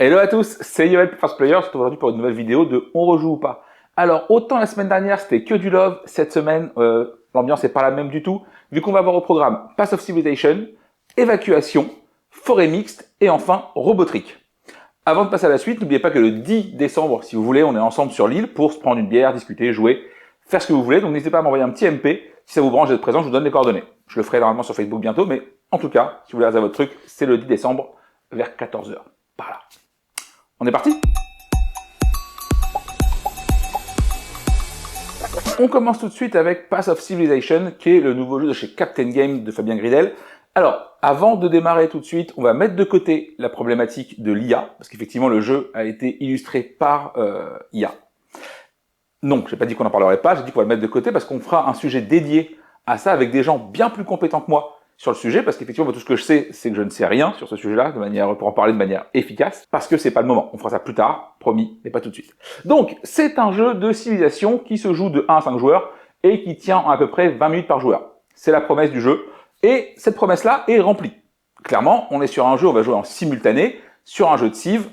Hello à tous, c'est Yoel pour Fast Player, c'est aujourd'hui pour une nouvelle vidéo de On rejoue ou pas. Alors, autant la semaine dernière c'était que du love, cette semaine l'ambiance n'est pas la même du tout, vu qu'on va avoir au programme Pass of Civilization, Évacuation, Forêt mixte et enfin Robotrick. Avant de passer à la suite, n'oubliez pas que le 10 décembre, si vous voulez, on est ensemble sur l'île pour se prendre une bière, discuter, jouer, faire ce que vous voulez. Donc n'hésitez pas à m'envoyer un petit MP, si ça vous branche d'être présent, je vous donne les coordonnées. Je le ferai normalement sur Facebook bientôt, mais en tout cas, si vous voulez réserver votre truc, c'est le 10 décembre vers 14 h. Par là. On est parti? On commence tout de suite avec Pass of Civilization, qui est le nouveau jeu de chez Captain Game de Fabien Gridel. Alors, avant de démarrer tout de suite, on va mettre de côté la problématique de l'IA, parce qu'effectivement le jeu a été illustré par IA. Non, j'ai pas dit qu'on n'en parlerait pas, j'ai dit qu'on va le mettre de côté parce qu'on fera un sujet dédié à ça avec des gens bien plus compétents que moi sur le sujet, parce qu'effectivement tout ce que je sais, c'est que je ne sais rien sur ce sujet-là, pour en parler de manière efficace, parce que c'est pas le moment. On fera ça plus tard, promis, mais pas tout de suite. Donc, c'est un jeu de civilisation qui se joue de 1 à 5 joueurs et qui tient à peu près 20 minutes par joueur. C'est la promesse du jeu. Et cette promesse-là est remplie. Clairement, on est sur un jeu, on va jouer en simultané, sur un jeu de civ,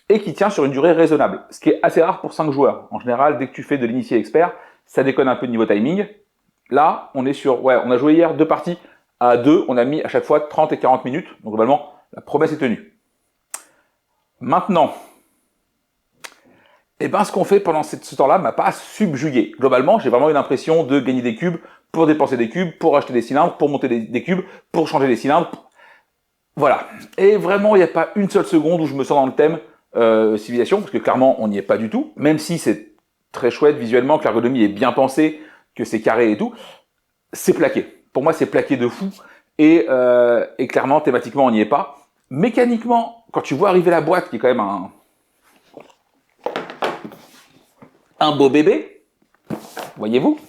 et qui tient sur une durée raisonnable. Ce qui est assez rare pour 5 joueurs. En général, dès que tu fais de l'initié expert, ça déconne un peu de niveau timing. Là, on est sur, on a joué hier 2 parties à 2, on a mis à chaque fois 30 et 40 minutes. Donc globalement, la promesse est tenue. Maintenant, ce qu'on fait pendant ce temps-là m'a pas subjugué. Globalement, j'ai vraiment eu l'impression de gagner des cubes pour dépenser des cubes, pour acheter des cylindres, pour monter des cubes, pour changer des cylindres. Voilà. Et vraiment, il n'y a pas une seule seconde où je me sens dans le thème civilisation, parce que clairement, on n'y est pas du tout. Même si c'est très chouette visuellement, que l'ergonomie est bien pensée, que c'est carré et tout, c'est plaqué. Pour moi, c'est plaqué de fou. Et clairement, thématiquement, on n'y est pas. Mécaniquement, quand tu vois arriver la boîte, qui est quand même un beau bébé, voyez-vous,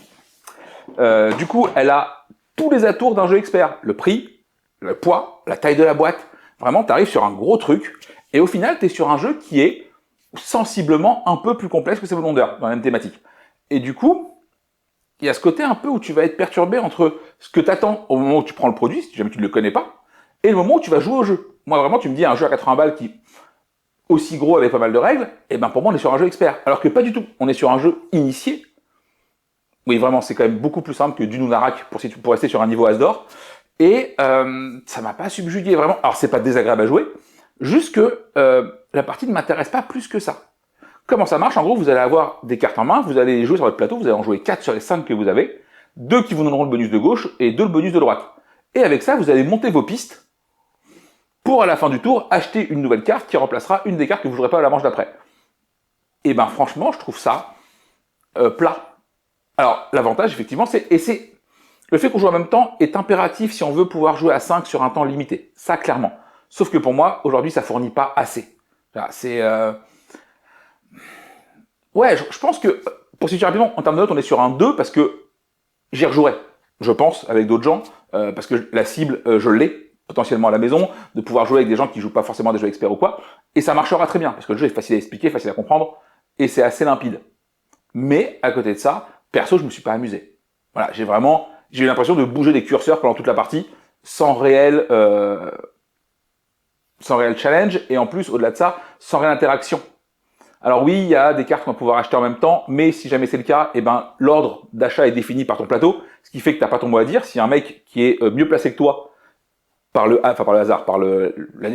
du coup, elle a tous les atours d'un jeu expert. Le prix, le poids, la taille de la boîte. Vraiment, tu arrives sur un gros truc. Et au final, tu es sur un jeu qui est sensiblement un peu plus complexe que ses Wonder, dans la même thématique. Et du coup, il y a ce côté un peu où tu vas être perturbé entre ce que tu attends au moment où tu prends le produit, si jamais tu ne le connais pas, et le moment où tu vas jouer au jeu. Moi, vraiment, tu me dis un jeu à 80 balles qui aussi gros avec pas mal de règles, et ben pour moi, on est sur un jeu expert. Alors que pas du tout. On est sur un jeu initié. Oui, vraiment, c'est quand même beaucoup plus simple que du Nunarak pour rester sur un niveau As-d'or. Et ça m'a pas subjugué, vraiment. Alors, c'est pas désagréable à jouer, juste que la partie ne m'intéresse pas plus que ça. Comment ça marche? En gros, vous allez avoir des cartes en main, vous allez les jouer sur votre plateau, vous allez en jouer 4 sur les 5 que vous avez, 2 qui vous donneront le bonus de gauche et 2 le bonus de droite. Et avec ça, vous allez monter vos pistes pour, à la fin du tour, acheter une nouvelle carte qui remplacera une des cartes que vous ne jouerez pas à la manche d'après. Et ben franchement, je trouve ça plat. Alors, l'avantage, effectivement, c'est le fait qu'on joue en même temps est impératif si on veut pouvoir jouer à 5 sur un temps limité. Ça, clairement. Sauf que pour moi, aujourd'hui, ça fournit pas assez. C'est... Ouais, je pense que, pour situer rapidement, en termes de notes, on est sur un 2 parce que j'y rejouerai, je pense, avec d'autres gens, parce que la cible, je l'ai, potentiellement à la maison, de pouvoir jouer avec des gens qui jouent pas forcément à des jeux experts ou quoi, et ça marchera très bien, parce que le jeu est facile à expliquer, facile à comprendre, et c'est assez limpide. Mais, à côté de ça, perso, je me suis pas amusé. Voilà, j'ai eu l'impression de bouger des curseurs pendant toute la partie, sans réel challenge, et en plus, au-delà de ça, sans réelle interaction. Alors oui, il y a des cartes qu'on va pouvoir acheter en même temps, mais si jamais c'est le cas, l'ordre d'achat est défini par ton plateau, ce qui fait que t'as pas ton mot à dire. Si y a un mec qui est mieux placé que toi, par le hasard, par le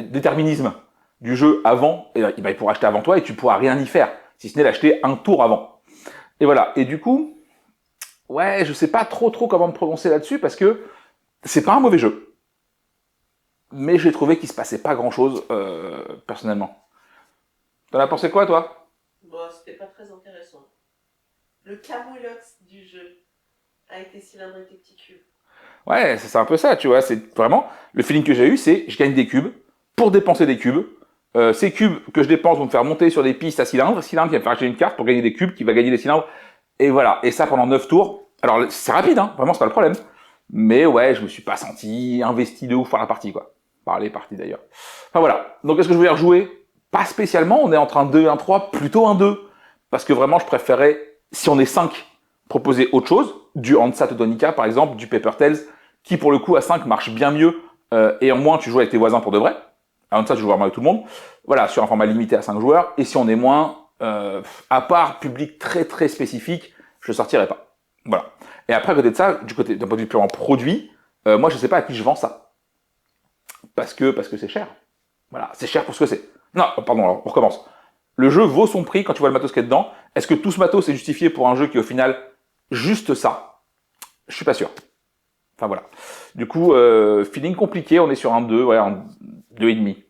déterminisme du jeu avant, il pourra acheter avant toi et tu pourras rien y faire, si ce n'est l'acheter un tour avant. Et voilà. Et du coup, ouais, je sais pas trop comment me prononcer là-dessus parce que c'est pas un mauvais jeu. Mais j'ai trouvé qu'il se passait pas grand-chose, personnellement. T'en as pensé quoi, toi? Bon, c'était pas très intéressant. Le camoulox du jeu a été cylindrique et petits cubes. Ouais, c'est un peu ça, tu vois. C'est vraiment le feeling que j'ai eu, c'est je gagne des cubes pour dépenser des cubes. Ces cubes que je dépense vont me faire monter sur des pistes à cylindres qui va me faire acheter une carte pour gagner des cubes qui va gagner des cylindres. Et voilà. Et ça pendant 9 tours. Alors c'est rapide, hein. Vraiment, c'est pas le problème. Mais ouais, je me suis pas senti investi de ouf par la partie, quoi. Par les parties d'ailleurs. Enfin voilà. Donc est-ce que je voulais rejouer? Pas spécialement, on est entre un 2 et un 3, plutôt un 2. Parce que vraiment, je préférais, si on est 5, proposer autre chose. Du Hansa Teutonica, par exemple, du Paper Tales, qui pour le coup, à 5, marche bien mieux, et en moins, tu joues avec tes voisins pour de vrai. Avant de ça, je joue vraiment avec tout le monde. Voilà, sur un format limité à 5 joueurs. Et si on est moins, à part public très très spécifique, je le sortirai pas. Voilà. Et après, à côté de ça, d'un point de vue purement produit, moi, je sais pas à qui je vends ça. Parce que c'est cher. Voilà, c'est cher pour ce que c'est. Non, pardon, alors, on recommence. Le jeu vaut son prix quand tu vois le matos qu'il y a dedans. Est-ce que tout ce matos est justifié pour un jeu qui est au final juste ça? Je suis pas sûr. Enfin voilà. Du coup, feeling compliqué, on est sur un 2, ouais, un 2,5.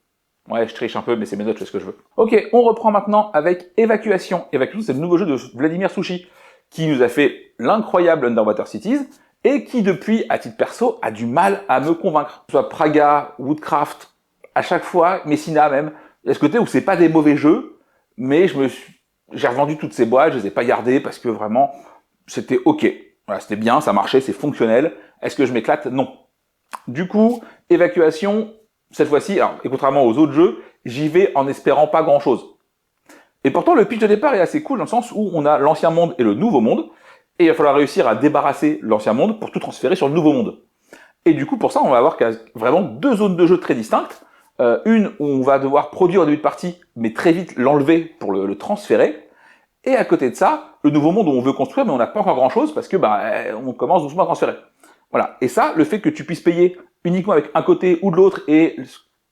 Ouais, je triche un peu, mais c'est mes notes, je fais ce que je veux. Ok, on reprend maintenant avec Évacuation. Évacuation, c'est le nouveau jeu de Vladimir Sushi, qui nous a fait l'incroyable Underwater Cities, et qui depuis, à titre perso, a du mal à me convaincre. Que ce soit Praga, Woodcraft, à chaque fois, Messina même, il y a ce côté où c'est pas des mauvais jeux, mais j'ai revendu toutes ces boîtes, je les ai pas gardées parce que vraiment, c'était ok. Voilà, c'était bien, ça marchait, c'est fonctionnel. Est-ce que je m'éclate? Non. Du coup, Évacuation, cette fois-ci, alors, et contrairement aux autres jeux, j'y vais en espérant pas grand-chose. Et pourtant, le pitch de départ est assez cool dans le sens où on a l'ancien monde et le nouveau monde, et il va falloir réussir à débarrasser l'ancien monde pour tout transférer sur le nouveau monde. Et du coup, pour ça, on va avoir vraiment deux zones de jeu très distinctes. Une où on va devoir produire au début de partie, mais très vite l'enlever pour le transférer. Et à côté de ça, le nouveau monde où on veut construire, mais on n'a pas encore grand-chose parce que on commence doucement à transférer. Voilà. Et ça, le fait que tu puisses payer uniquement avec un côté ou de l'autre, et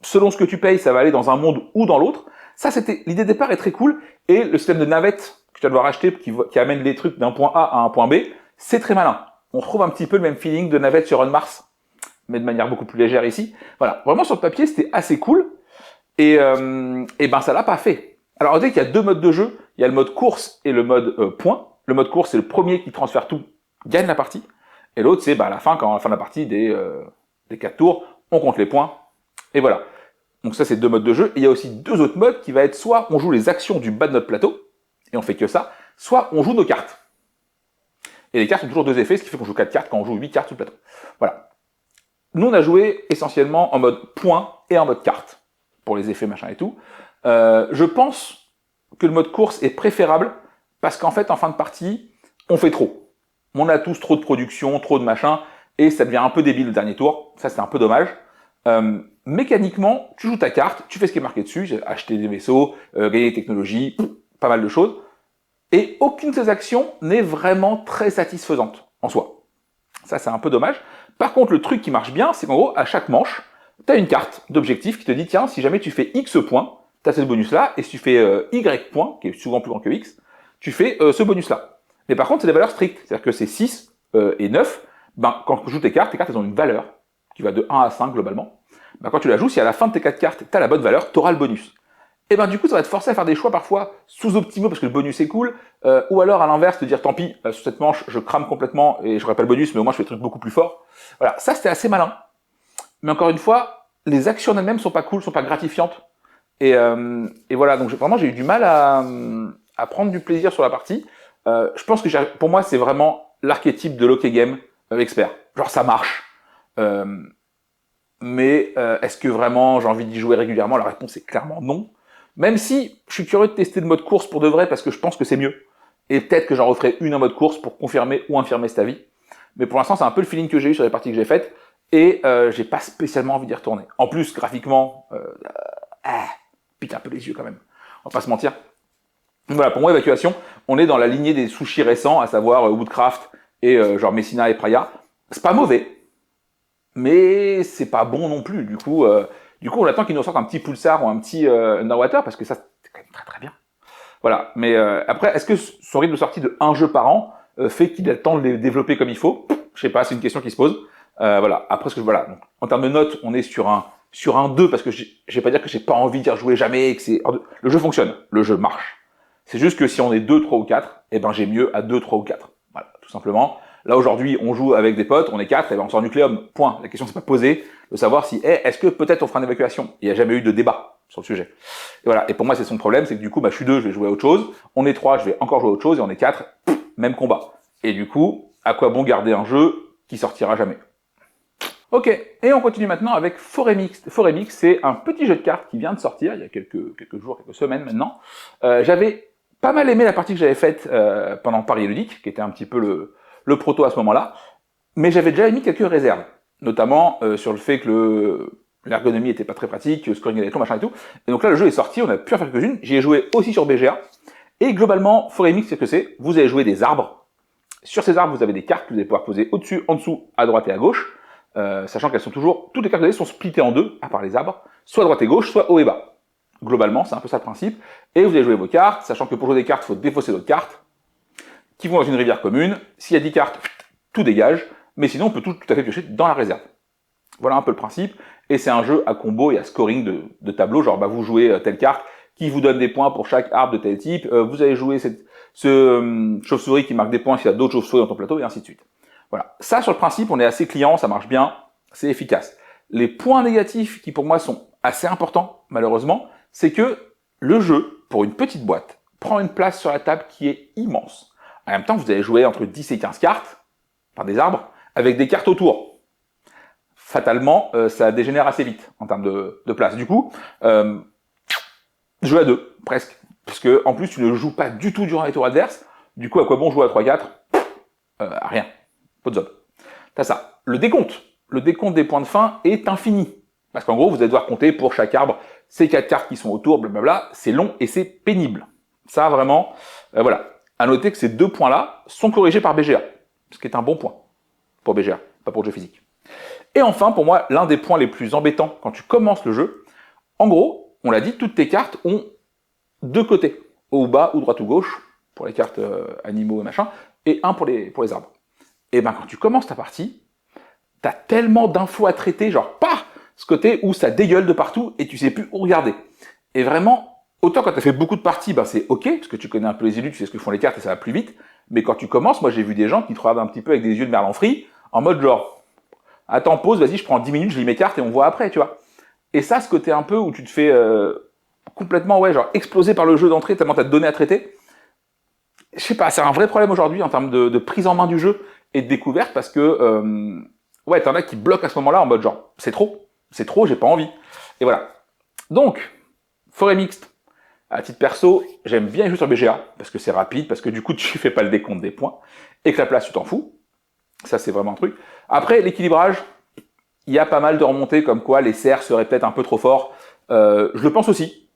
selon ce que tu payes, ça va aller dans un monde ou dans l'autre. Ça, l'idée de départ est très cool. Et le système de navette que tu vas devoir acheter, qui amène les trucs d'un point A à un point B, c'est très malin. On retrouve un petit peu le même feeling de navette sur On Mars, mais de manière beaucoup plus légère ici. Voilà. Vraiment, sur le papier, c'était assez cool. Et ça l'a pas fait. Alors, on dit qu'il y a deux modes de jeu. Il y a le mode course et le mode point. Le mode course, c'est le premier qui transfère tout, gagne la partie. Et l'autre, c'est à la fin, quand à la fin de la partie des 4 tours, on compte les points. Et voilà. Donc ça, c'est deux modes de jeu. Et il y a aussi deux autres modes qui va être soit on joue les actions du bas de notre plateau, et on fait que ça, soit on joue nos cartes. Et les cartes ont toujours deux effets, ce qui fait qu'on joue 4 cartes quand on joue 8 cartes sur le plateau. Voilà. Nous, on a joué essentiellement en mode point et en mode carte, pour les effets machin et tout. Je pense que le mode course est préférable, parce qu'en fait, en fin de partie, on fait trop. On a tous trop de production, trop de machin, et ça devient un peu débile le dernier tour. Ça, c'est un peu dommage. Mécaniquement, tu joues ta carte, tu fais ce qui est marqué dessus, j'ai acheté des vaisseaux, gagné des technologies, pas mal de choses, et aucune de ces actions n'est vraiment très satisfaisante en soi. Ça, c'est un peu dommage. Par contre, le truc qui marche bien, c'est qu'en gros, à chaque manche, tu as une carte d'objectif qui te dit, tiens, si jamais tu fais X points, tu as ce bonus-là, et si tu fais Y points, qui est souvent plus grand que X, tu fais ce bonus-là. Mais par contre, c'est des valeurs strictes, c'est-à-dire que c'est 6 et 9, quand tu joues tes cartes, elles ont une valeur qui va de 1 à 5 globalement. Quand tu la joues, si à la fin de tes 4 cartes, tu as la bonne valeur, tu auras le bonus. Et du coup, ça va te forcer à faire des choix parfois sous-optimaux parce que le bonus est cool, ou alors à l'inverse, te dire tant pis, sur cette manche, je crame complètement et je n'aurai pas le bonus, mais au moins je fais des trucs beaucoup plus forts. Voilà, ça c'était assez malin. Mais encore une fois, les actions en elles-mêmes sont pas cool, sont pas gratifiantes. Et voilà, donc vraiment j'ai eu du mal à prendre du plaisir sur la partie. Je pense que pour moi c'est vraiment l'archétype de l'ok game expert. Genre ça marche. Mais est-ce que vraiment j'ai envie d'y jouer régulièrement? La réponse est clairement non. Même si je suis curieux de tester le mode course pour de vrai parce que je pense que c'est mieux. Et peut-être que j'en referai une en mode course pour confirmer ou infirmer cet avis. Mais pour l'instant c'est un peu le feeling que j'ai eu sur les parties que j'ai faites. Et j'ai pas spécialement envie d'y retourner. En plus, graphiquement, pique un peu les yeux quand même. On va pas se mentir. Donc voilà, pour moi, Évacuation, on est dans la lignée des sushis récents, à savoir Woodcraft et genre Messina et Praia. C'est pas mauvais, mais c'est pas bon non plus. Du coup, on attend qu'ils nous sortent un petit Pulsar ou un petit Underwater, parce que ça, c'est quand même très très bien. Voilà, mais après, est-ce que son rythme de sortie de un jeu par an fait qu'il a le temps de les développer comme il faut? Je sais pas, c'est une question qui se pose. Voilà, après, voilà. Donc, en termes de notes, on est sur un 2, parce que je vais pas dire que j'ai pas envie d'y rejouer jamais, et que le jeu fonctionne, le jeu marche. C'est juste que si on est 2, 3 ou 4, j'ai mieux à 2, 3 ou 4. Voilà, tout simplement. Là, aujourd'hui, on joue avec des potes, on est 4, on sort Nucléum, point. La question s'est pas posée de savoir si, est-ce que peut-être on fera une évacuation? Il n'y a jamais eu de débat sur le sujet. Et voilà. Et pour moi, c'est son problème, c'est que du coup, je suis 2, je vais jouer à autre chose. On est 3, je vais encore jouer à autre chose, et on est 4, même combat. Et du coup, à quoi bon garder un jeu qui sortira jamais? Ok, et on continue maintenant avec Foremix. Foremix, c'est un petit jeu de cartes qui vient de sortir, il y a quelques jours, quelques semaines maintenant. J'avais pas mal aimé la partie que j'avais faite pendant Paris Ludique, qui était un petit peu le proto à ce moment-là, mais j'avais déjà émis quelques réserves, notamment sur le fait que l'ergonomie était pas très pratique, le scoring était long, machin et tout. Et donc là, le jeu est sorti, on a pu en faire quelques-unes. J'y ai joué aussi sur BGA. Et globalement, Forêt Mix, c'est ce que c'est. Vous allez jouer des arbres. Sur ces arbres, vous avez des cartes que vous allez pouvoir poser au-dessus, en dessous, à droite et à gauche. Sachant qu'elles sont toujours, toutes les cartes que vous avez sont splittées en deux, à part les arbres, soit droite et gauche, soit haut et bas. Globalement, c'est un peu ça le principe. Et vous allez jouer vos cartes, sachant que pour jouer des cartes, il faut défausser d'autres cartes, qui vont dans une rivière commune. S'il y a 10 cartes, tout dégage, mais sinon on peut tout à fait piocher dans la réserve. Voilà un peu le principe, et c'est un jeu à combo et à scoring de tableau, genre bah, vous jouez telle carte, qui vous donne des points pour chaque arbre de tel type, vous allez jouer ce chauve-souris qui marque des points s'il y a d'autres chauves-souris dans ton plateau, et ainsi de suite. Voilà. Ça, sur le principe, on est assez client, ça marche bien, c'est efficace. Les points négatifs qui, pour moi, sont assez importants, malheureusement, c'est que le jeu, pour une petite boîte, prend une place sur la table qui est immense. En même temps, vous allez jouer entre 10 et 15 cartes, par des arbres, avec des cartes autour. Fatalement, ça dégénère assez vite en termes de place. Du coup, jouer à deux, presque. Parce que en plus, tu ne joues pas du tout durant les tours adverses. Du coup, à quoi bon jouer à 3-4 rien. Pas de job. T'as ça. Le décompte des points de fin est infini. Parce qu'en gros, vous allez devoir compter pour chaque arbre ces 4 cartes qui sont autour, blablabla. C'est long et c'est pénible. Ça, vraiment, voilà. À noter que ces 2 points-là sont corrigés par BGA. Ce qui est un bon point pour BGA, pas pour le jeu physique. Et enfin, pour moi, l'un des points les plus embêtants quand tu commences le jeu, en gros, on l'a dit, toutes tes cartes ont 2 côtés, haut ou bas, ou droite ou gauche, pour les cartes animaux et machin, et un pour les arbres. Et ben quand tu commences ta partie, t'as tellement d'infos à traiter, genre, ce côté où ça dégueule de partout et tu sais plus où regarder. Et vraiment, autant quand t'as fait beaucoup de parties, ben c'est ok, parce que tu connais un peu les élus, tu sais ce que font les cartes et ça va plus vite, mais quand tu commences, moi j'ai vu des gens qui te regardent un petit peu avec des yeux de merlan frit, en mode genre, attends, pause, vas-y, je prends 10 minutes, je lis mes cartes et on voit après, tu vois. Et ça, ce côté un peu où tu te fais complètement, ouais, genre exploser par le jeu d'entrée tellement t'as de données à traiter, je sais pas, c'est un vrai problème aujourd'hui en termes de prise en main du jeu et de découverte parce que, ouais, t'en as qui bloquent à ce moment-là en mode genre, c'est trop, j'ai pas envie. Et voilà. Donc, Forêt Mixte. À titre perso, j'aime bien jouer sur BGA parce que c'est rapide, parce que du coup, tu fais pas le décompte des points et que la place, tu t'en fous. Ça, c'est vraiment un truc. Après, l'équilibrage, il y a pas mal de remontées comme quoi les serres seraient peut-être un peu trop forts. Je le pense aussi.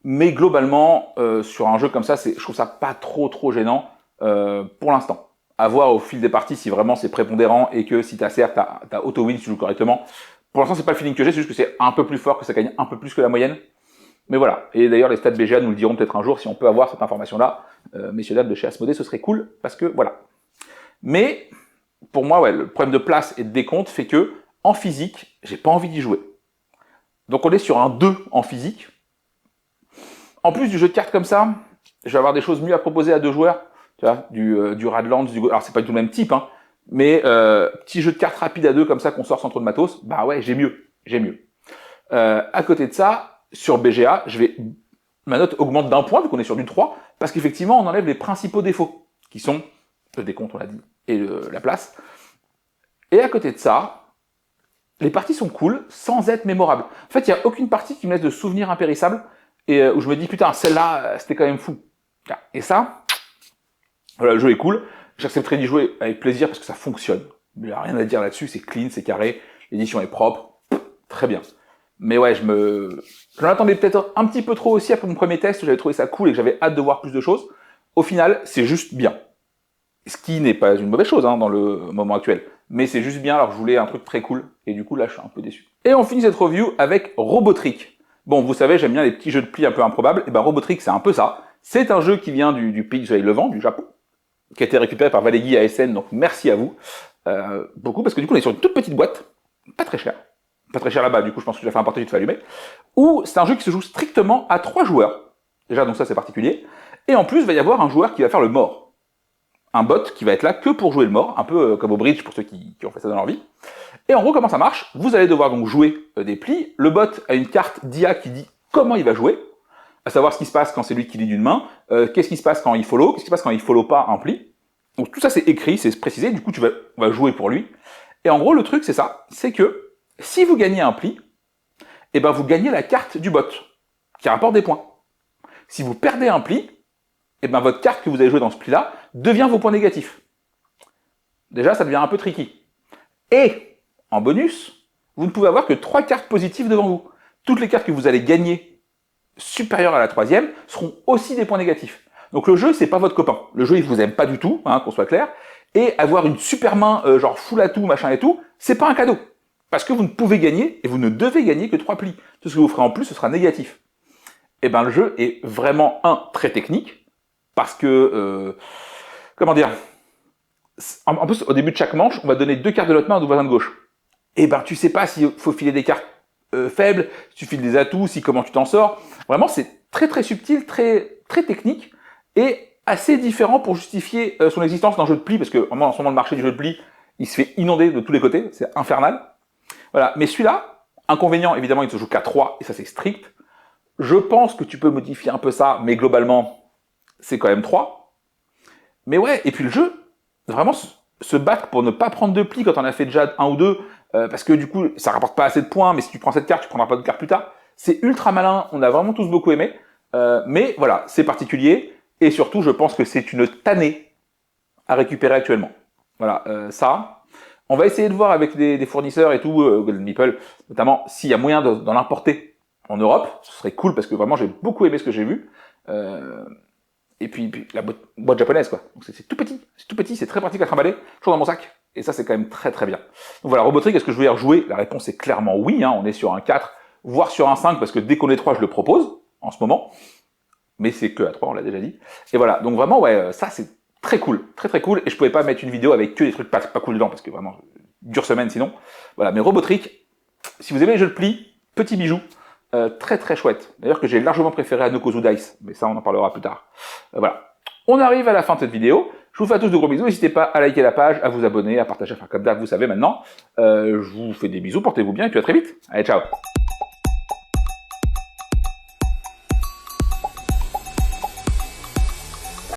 Mais globalement, sur un jeu comme ça, je trouve ça pas trop gênant pour l'instant. À voir au fil des parties si vraiment c'est prépondérant et que si ta serre, t'as auto-win si tu joues correctement. Pour l'instant, c'est pas le feeling que j'ai, c'est juste que c'est un peu plus fort, que ça gagne un peu plus que la moyenne. Mais voilà. Et d'ailleurs, les stats BGA nous le diront peut-être un jour si on peut avoir cette information-là. Messieurs, dames de chez Asmodée, ce serait cool parce que voilà. Mais pour moi, ouais, le problème de place et de décompte fait que en physique, j'ai pas envie d'y jouer. Donc on est sur un 2 en physique. En plus du jeu de cartes comme ça, je vais avoir des choses mieux à proposer à 2 joueurs. Tu vois, du Radlands, alors c'est pas du tout le même type, hein, mais petit jeu de cartes rapide à 2 comme ça qu'on sort sans trop de matos, bah ouais, j'ai mieux. À côté de ça, sur BGA, ma note augmente d'1 point vu qu'on est sur du 3, parce qu'effectivement on enlève les principaux défauts, qui sont le décompte, on l'a dit, et la place. Et à côté de ça, les parties sont cool, sans être mémorables. En fait, il n'y a aucune partie qui me laisse de souvenirs impérissables, et où je me dis, putain, celle-là, c'était quand même fou. Et ça, voilà, le jeu est cool, j'accepterai d'y jouer avec plaisir parce que ça fonctionne. Il n'y a rien à dire là-dessus, c'est clean, c'est carré, l'édition est propre, très bien. Mais ouais, j'en attendais peut-être un petit peu trop aussi après mon premier test, où j'avais trouvé ça cool et que j'avais hâte de voir plus de choses. Au final, c'est juste bien. Ce qui n'est pas une mauvaise chose hein, dans le moment actuel. Mais c'est juste bien, alors je voulais un truc très cool, et du coup là je suis un peu déçu. Et on finit cette review avec Robotrick. Bon, vous savez, j'aime bien les petits jeux de plis un peu improbables, et ben Robotrick c'est un peu ça. C'est un jeu qui vient du pays du soleil levant, du Japon, qui a été récupéré par Valegui ASN, donc merci à vous. Beaucoup, parce que du coup on est sur une toute petite boîte, pas très chère. Pas très cher là-bas, du coup je pense que tu l'as fait importer, tu te fais allumer. Où c'est un jeu qui se joue strictement à 3 joueurs. Déjà, donc ça c'est particulier. Et en plus, il va y avoir un joueur qui va faire le mort. Un bot qui va être là que pour jouer le mort, un peu comme au bridge pour ceux qui ont fait ça dans leur vie. Et en gros, comment ça marche? Vous allez devoir donc jouer des plis. Le bot a une carte d'IA qui dit comment il va jouer, à savoir ce qui se passe quand c'est lui qui lit d'une main, qu'est-ce qui se passe quand il follow, qu'est-ce qui se passe quand il follow pas un pli. Donc tout ça c'est écrit, c'est précisé, du coup on va jouer pour lui. Et en gros, le truc c'est ça, c'est que si vous gagnez un pli, eh ben vous gagnez la carte du bot, qui rapporte des points. Si vous perdez un pli, eh ben votre carte que vous avez jouée dans ce pli-là devient vos points négatifs. Déjà, ça devient un peu tricky. Et, en bonus, vous ne pouvez avoir que 3 cartes positives devant vous. Toutes les cartes que vous allez gagner supérieures à la 3e seront aussi des points négatifs. Donc le jeu, c'est pas votre copain. Le jeu, il vous aime pas du tout, hein, qu'on soit clair. Et avoir une super main, genre full atout, machin et tout, c'est pas un cadeau. Parce que vous ne pouvez gagner, et vous ne devez gagner que 3 plis. Tout ce que vous ferez en plus, ce sera négatif. Et ben le jeu est vraiment, très technique, parce que, comment dire, en plus, au début de chaque manche, on va donner 2 cartes de l'autre main à ton voisin de gauche. Et ben tu sais pas s'il faut filer des cartes faibles, si tu files des atouts, si comment tu t'en sors. Vraiment, c'est très subtil, très technique, et assez différent pour justifier son existence dans le jeu de pli, parce que vraiment, en ce moment, le marché du jeu de pli, il se fait inonder de tous les côtés, c'est infernal. Voilà, mais celui-là, inconvénient, évidemment, il ne se joue qu'à 3, et ça c'est strict. Je pense que tu peux modifier un peu ça, mais globalement, c'est quand même 3. Mais ouais, et puis le jeu, vraiment se battre pour ne pas prendre de plis quand on a fait déjà 1 ou 2, parce que du coup, ça rapporte pas assez de points, mais si tu prends cette carte, tu prendras pas de carte plus tard. C'est ultra malin, on a vraiment tous beaucoup aimé. Mais voilà, c'est particulier, et surtout, je pense que c'est une tannée à récupérer actuellement. Voilà, ça... On va essayer de voir avec des fournisseurs et tout, Golden Meeple, notamment s'il y a moyen d'en importer en Europe. Ce serait cool parce que vraiment j'ai beaucoup aimé ce que j'ai vu. Et puis la boîte japonaise, quoi. Donc c'est tout petit, c'est très pratique à trimballer, toujours dans mon sac. Et ça c'est quand même très bien. Donc voilà, Robotrick, est-ce que je vais y rejouer? La réponse est clairement oui, hein. On est sur un 4, voire sur un 5, parce que dès qu'on est 3, je le propose, en ce moment. Mais c'est que à 3, on l'a déjà dit. Et voilà, donc vraiment, ouais, ça c'est très cool, très cool, et je pouvais pas mettre une vidéo avec que des trucs pas cool dedans, parce que vraiment, dure semaine sinon. Voilà, mais Robotrick, si vous aimez les jeux de pli, petit bijou, très chouette. D'ailleurs que j'ai largement préféré à Nokozu Dice, mais ça on en parlera plus tard. Voilà, on arrive à la fin de cette vidéo, je vous fais à tous de gros bisous, n'hésitez pas à liker la page, à vous abonner, à partager, à faire comme d'hab, vous savez maintenant. Je vous fais des bisous, portez-vous bien, et puis à très vite. Allez, ciao.